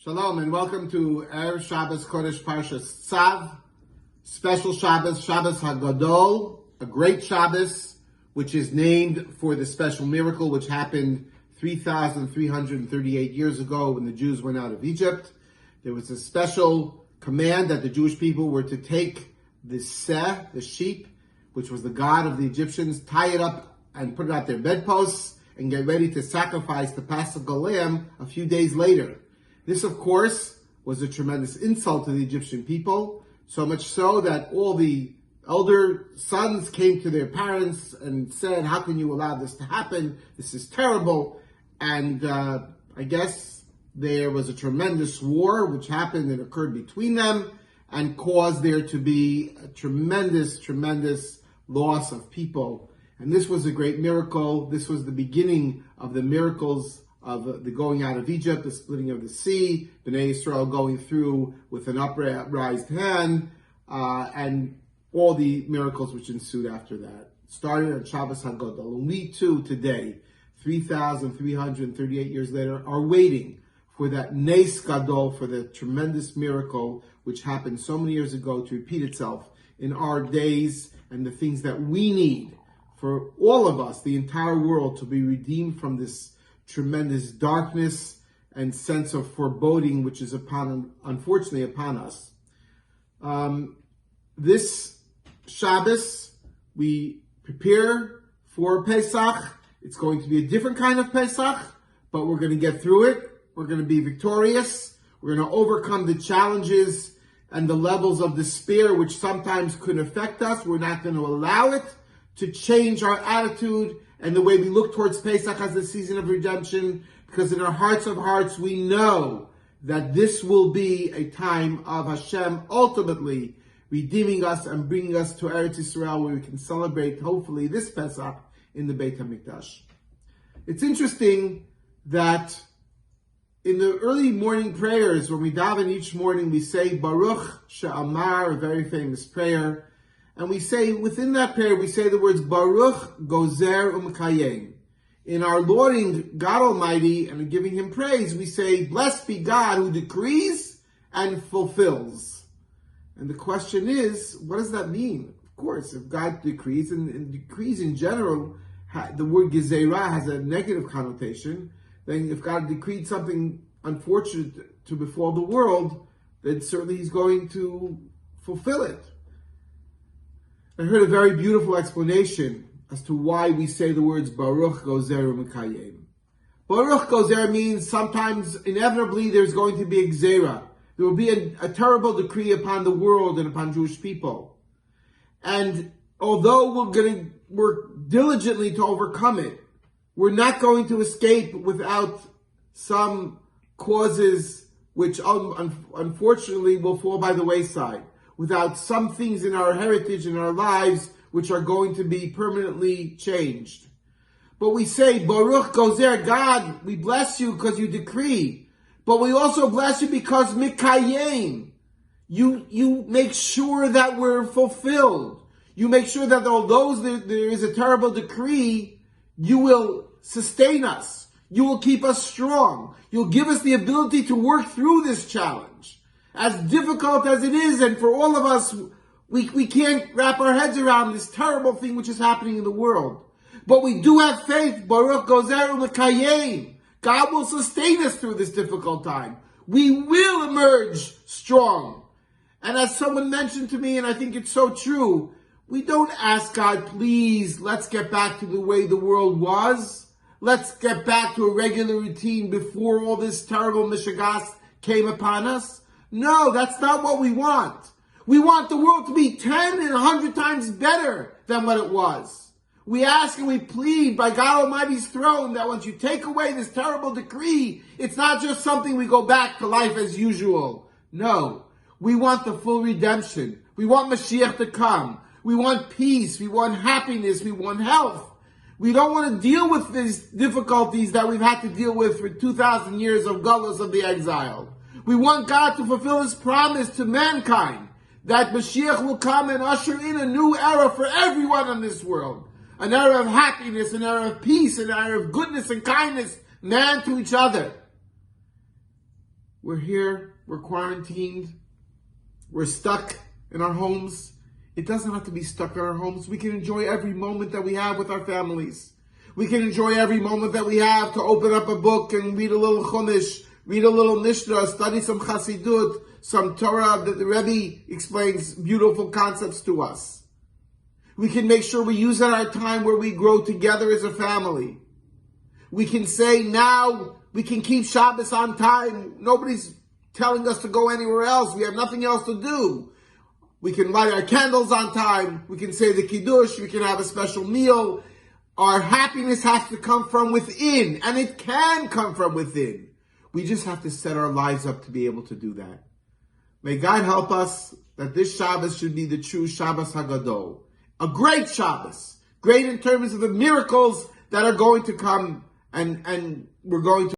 Shalom and welcome to Erev Shabbos Kodesh Parashat Tzav, special Shabbos, Shabbat HaGadol, a great Shabbos, which is named for the special miracle which happened 3,338 years ago when the Jews went out of Egypt. There was a special command that the Jewish people were to take the seh, the sheep, which was the god of the Egyptians, tie it up and put it at their bedposts and get ready to sacrifice the Paschal lamb a few days later. This, of course, was a tremendous insult to the Egyptian people, so much so that all the elder sons came to their parents and said, how can you allow this to happen? This is terrible. And I guess there was a tremendous war which happened and occurred between them and caused there to be a tremendous loss of people. And this was a great miracle. This was the beginning of the miracles of the going out of Egypt, the splitting of the sea, Bnei Yisrael going through with an upraised hand, and all the miracles which ensued after that. Starting on Shabbat HaGadol. And we too today, 3,338 years later, are waiting for that Nes Gadol, for the tremendous miracle which happened so many years ago to repeat itself in our days, and the things that we need for all of us, the entire world, to be redeemed from this tremendous darkness and sense of foreboding which is unfortunately upon us. This Shabbos, we prepare for Pesach. It's going to be a different kind of Pesach, but we're going to get through it. We're going to be victorious. We're going to overcome the challenges and the levels of despair which sometimes could affect us. We're not going to allow it to change our attitude and the way we look towards Pesach as the season of redemption, because in our hearts of hearts we know that this will be a time of Hashem ultimately redeeming us and bringing us to Eretz Yisrael, where we can celebrate, hopefully, this Pesach in the Beit HaMikdash. It's interesting that in the early morning prayers, when we daven each morning, we say Baruch She'amar, a very famous prayer. And we say, within that prayer, we say the words Baruch Gozer Umkayem. In our lauding God Almighty and giving Him praise, we say, blessed be God who decrees and fulfills. And the question is, what does that mean? Of course, if God decrees, and decrees in general, the word Gezerah has a negative connotation, then if God decreed something unfortunate to befall the world, then certainly He's going to fulfill it. I heard a very beautiful explanation as to why we say the words Baruch Gozer Umekayem. Baruch Gozer means sometimes, inevitably, there's going to be a Gzerah. There will be a terrible decree upon the world and upon Jewish people. And although we're going to work diligently to overcome it, we're not going to escape without some causes which unfortunately will fall by the wayside, without some things in our heritage, in our lives, which are going to be permanently changed. But we say, Baruch Gozer, God, we bless you because you decree. But we also bless you because Mikayem, you make sure that we're fulfilled. You make sure that although there is a terrible decree, you will sustain us. You will keep us strong. You'll give us the ability to work through this challenge. As difficult as it is, and for all of us, we can't wrap our heads around this terrible thing which is happening in the world. But we do have faith, Baruch Gozer Umekayem. God will sustain us through this difficult time. We will emerge strong. And as someone mentioned to me, and I think it's so true, we don't ask God, please, let's get back to the way the world was. Let's get back to a regular routine before all this terrible mishagas came upon us. No, that's not what we want. We want the world to be 10 and 100 times better than what it was. We ask and we plead by God Almighty's throne that once you take away this terrible decree, it's not just something we go back to life as usual. No, we want the full redemption. We want Mashiach to come. We want peace. We want happiness. We want health. We don't want to deal with these difficulties that we've had to deal with for 2,000 years of galus of the exile. We want God to fulfill His promise to mankind that Mashiach will come and usher in a new era for everyone in this world. An era of happiness, an era of peace, an era of goodness and kindness, man to each other. We're here, we're quarantined, we're stuck in our homes. It doesn't have to be stuck in our homes. We can enjoy every moment that we have with our families. We can enjoy every moment that we have to open up a book and read a little Chumash, read a little Mishnah, study some Chassidut, some Torah that the Rebbe explains beautiful concepts to us. We can make sure we use our time where we grow together as a family. We can say now we can keep Shabbos on time. Nobody's telling us to go anywhere else. We have nothing else to do. We can light our candles on time. We can say the Kiddush. We can have a special meal. Our happiness has to come from within, and it can come from within. We just have to set our lives up to be able to do that. May God help us that this Shabbos should be the true Shabbat HaGadol. A great Shabbos. Great in terms of the miracles that are going to come, and we're going to